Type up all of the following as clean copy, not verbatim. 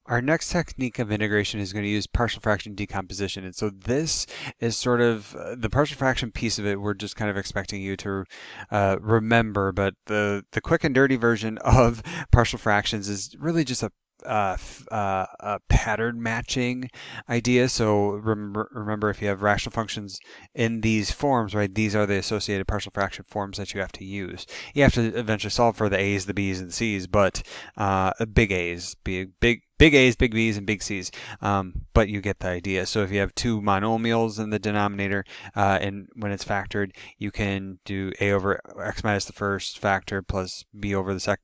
Our next technique of integration is going to use partial fraction decomposition. And so this is sort of the partial fraction piece of it. We're just kind of expecting you to remember, but the quick and dirty version of partial fractions is really just a pattern matching idea. So remember, if you have rational functions in these forms, right, these are the associated partial fraction forms that you have to use. You have to eventually solve for the A's, the B's, and the C's, but big A's, big A's, big B's, and big C's. But you get the idea. So if you have two monomials in the denominator, and when it's factored, you can do A over x minus the first factor plus B over the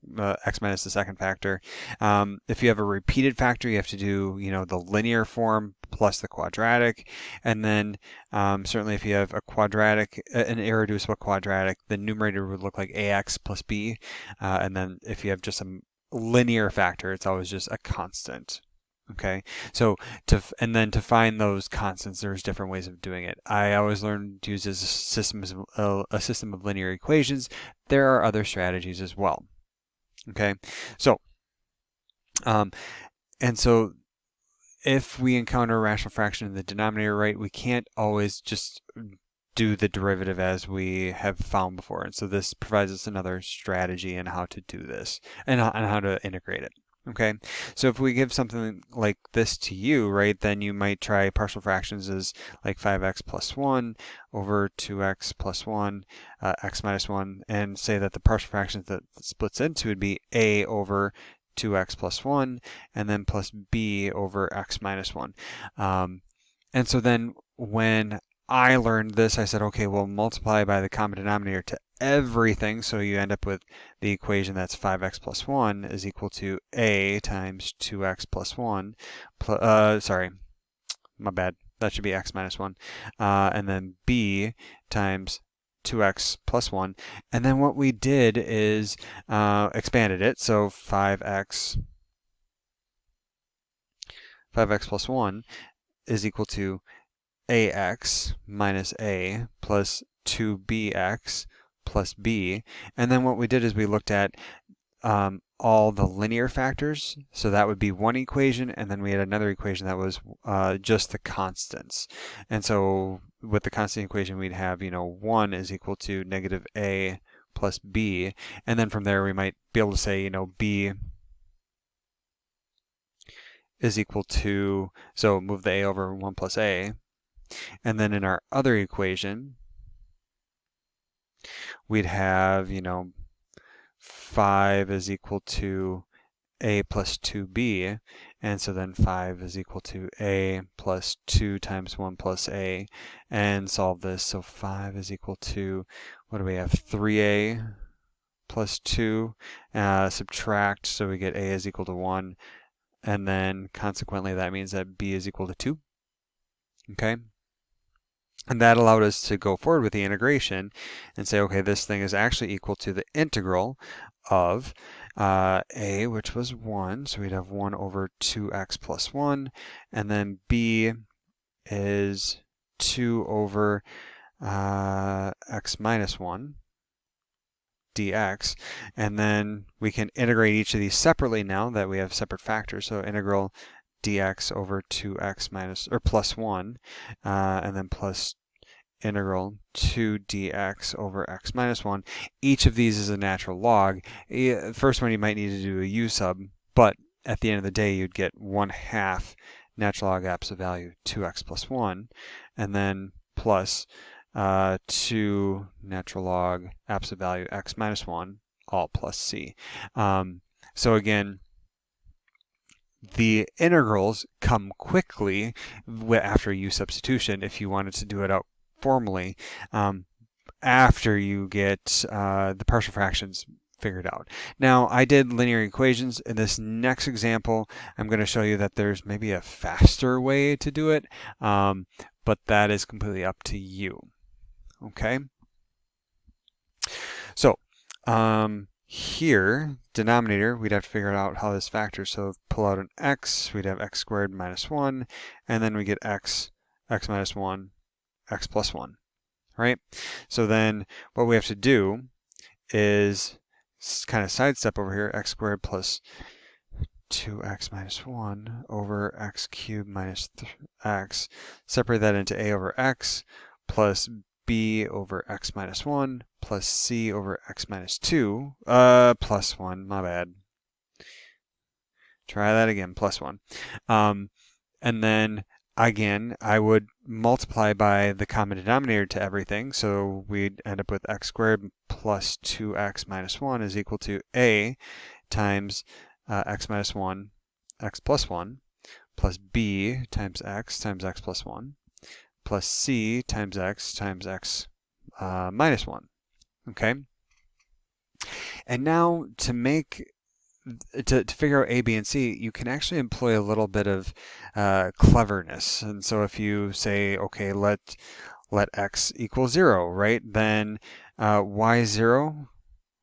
x minus the second factor. If you have a repeated factor, you have to do, the linear form plus the quadratic. And then certainly if you have a quadratic, an irreducible quadratic, the numerator would look like ax plus b. And then if you have just a linear factor, it's always just a constant. Okay, so to find those constants, there's different ways of doing it. I always learned to use a system of linear equations. There are other strategies as well. Okay, so and so if we encounter a rational fraction in the denominator, right, we can't always just do the derivative as we have found before. And so this provides us another strategy in how to do this and how to integrate it. Okay, so if we give something like this to you, right, then you might try partial fractions as like 5x plus 1 over 2x plus 1, x minus 1, and say that the partial fractions that it splits into would be a over 2x plus 1, and then plus b over x minus 1. And so then when I learned this, I said, okay, well, multiply by the common denominator to everything. So you end up with the equation that's 5x plus 1 is equal to a times 2x plus 1. Sorry, my bad. That should be x minus 1. And then b times 2x plus 1. And then what we did is expanded it. So 5x plus 1 is equal to ax minus a plus 2bx plus b. And then what we did is we looked at all the linear factors. So that would be one equation, and then we had another equation that was just the constants. And so with the constant equation, we'd have, 1 is equal to negative a plus b. And then from there, we might be able to say, b is equal to, so move the a over 1 plus a. And then in our other equation, we'd have, 5 is equal to a plus 2b. And so then 5 is equal to a plus 2 times 1 plus a. And solve this. So 5 is equal to, what do we have? 3a plus 2. Subtract, so we get a is equal to 1. And then consequently, that means that b is equal to 2. Okay? And that allowed us to go forward with the integration and say, okay, this thing is actually equal to the integral of a, which was 1. So we'd have 1 over 2x plus 1. And then b is 2 over x minus 1 dx. And then we can integrate each of these separately now that we have separate factors. So integral dx over 2x minus, or plus 1, and then plus integral 2 dx over x minus 1. Each of these is a natural log. First one you might need to do a u sub, but at the end of the day you'd get 1/2 natural log absolute value 2x plus 1, and then plus 2 natural log absolute value x minus 1, all plus c. So again, the integrals come quickly after u substitution if you wanted to do it out formally after you get the partial fractions figured out. Now, I did linear equations. In this next example, I'm going to show you that there's maybe a faster way to do it, but that is completely up to you. Okay? So, here, denominator, we'd have to figure out how this factors. So pull out an x, we'd have x squared minus 1, and then we get x minus 1, x plus 1, right? So then what we have to do is kind of sidestep over here, x squared plus 2x minus 1 over x cubed minus x. Separate that into a over x plus b over x minus 1 plus c over x minus 2 plus 1. My bad. Try that again. Plus 1. And then again, I would multiply by the common denominator to everything. So we'd end up with x squared plus 2x minus 1 is equal to a times x minus 1, x plus 1, plus b times x plus 1, plus c times x minus 1. Okay? And now to figure out a, b, and c, you can actually employ a little bit of cleverness. And so if you say, okay, let x equal 0, right? Then why 0?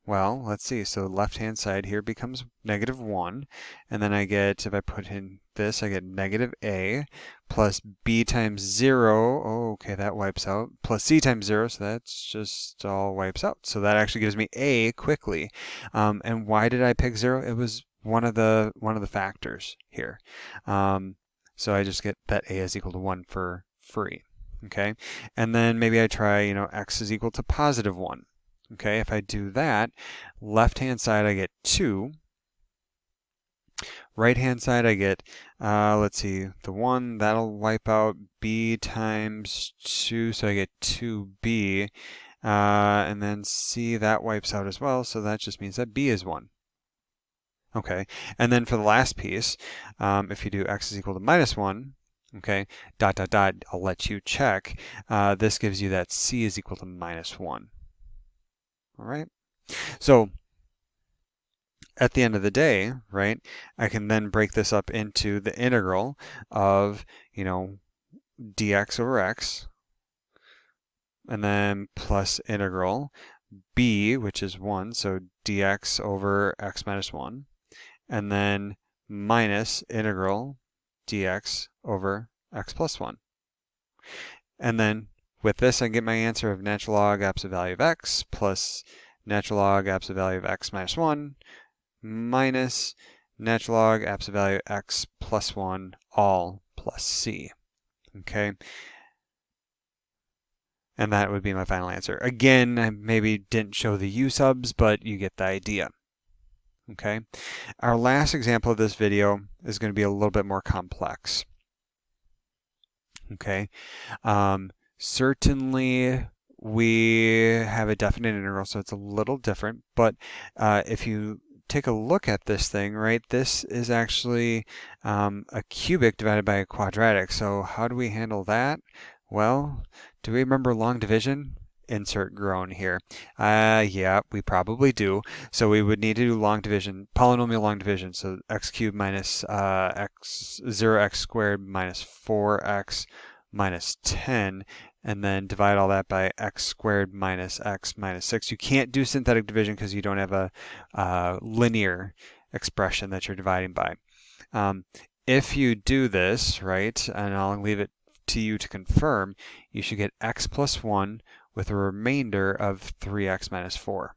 Well, let's see. So left-hand side here becomes negative 1. And then I get, if I put in this, I get negative a plus b times 0. Oh, okay, that wipes out. Plus c times 0, so that's just all wipes out. So that actually gives me a quickly. And why did I pick 0? It was one of the factors here. So I just get that a is equal to 1 for free. Okay, and then maybe I try, x is equal to positive 1. Okay, if I do that, left-hand side I get 2. Right-hand side I get, let's see, the 1, that'll wipe out b times 2, so I get 2b. And then c, that wipes out as well, so that just means that b is 1. Okay, and then for the last piece, if you do x is equal to minus 1, okay, dot, dot, dot, I'll let you check. This gives you that c is equal to minus 1. All right, so at the end of the day, right, I can then break this up into the integral of, dx over x, and then plus integral b, which is 1, so dx over x minus 1, and then minus integral dx over x plus 1. And then with this, I get my answer of natural log absolute value of x plus natural log absolute value of x minus 1 minus natural log absolute value of x plus 1 all plus c. Okay? And that would be my final answer. Again, I maybe didn't show the u-subs, but you get the idea. Okay? Our last example of this video is going to be a little bit more complex. Okay? Certainly we have a definite integral, so it's a little different, but if you take a look at this thing, right, this is actually a cubic divided by a quadratic. So how do we handle that? Well, do we remember long division? Insert groan here. Yeah, we probably do. So we would need to do long division, polynomial long division. So x cubed minus 0x squared minus 4x minus 10, and then divide all that by x squared minus x minus 6. You can't do synthetic division because you don't have a linear expression that you're dividing by. If you do this, right, and I'll leave it to you to confirm, you should get x plus 1 with a remainder of 3x minus 4.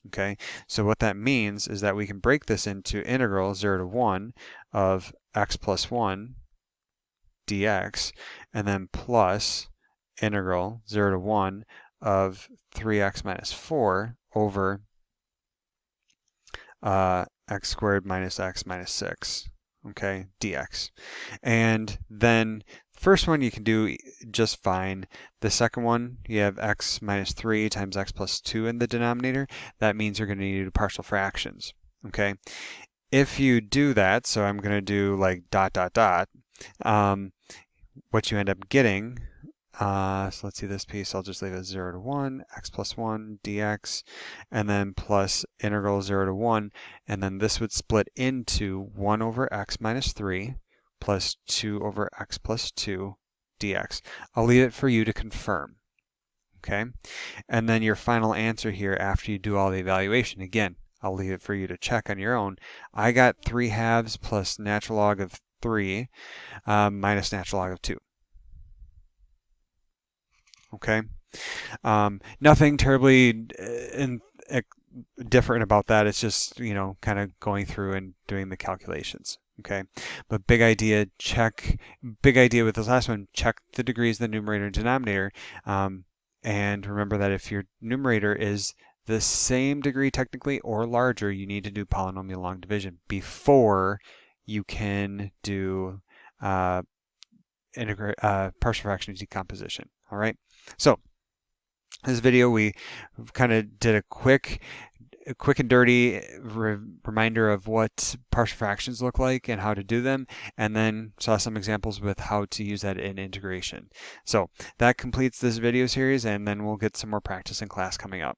Okay, so what that means is that we can break this into integral 0 to 1 of x plus 1 dx, and then plus integral 0 to 1 of 3x minus 4 over x squared minus x minus 6, okay, dx. And then first one you can do just fine. The second one, you have x minus 3 times x plus 2 in the denominator. That means you're going to need to do partial fractions, okay? If you do that, so I'm going to do like dot, dot, dot, what you end up getting, so let's see this piece, I'll just leave it 0 to 1, x plus 1 dx, and then plus integral 0 to 1, and then this would split into 1 over x minus 3 plus 2 over x plus 2 dx. I'll leave it for you to confirm. Okay? And then your final answer here after you do all the evaluation, again, I'll leave it for you to check on your own. I got 3/2 plus natural log of 3 minus natural log of 2. Okay? Nothing terribly different about that. It's just, you know, kind of going through and doing the calculations. Okay, but big idea with this last one, check the degrees of the numerator and denominator. And remember that if your numerator is the same degree technically or larger, you need to do polynomial long division before you can do partial fraction decomposition. All right, so this video we kind of did a quick and dirty reminder of what partial fractions look like and how to do them, and then saw some examples with how to use that in integration. So that completes this video series, and then we'll get some more practice in class coming up.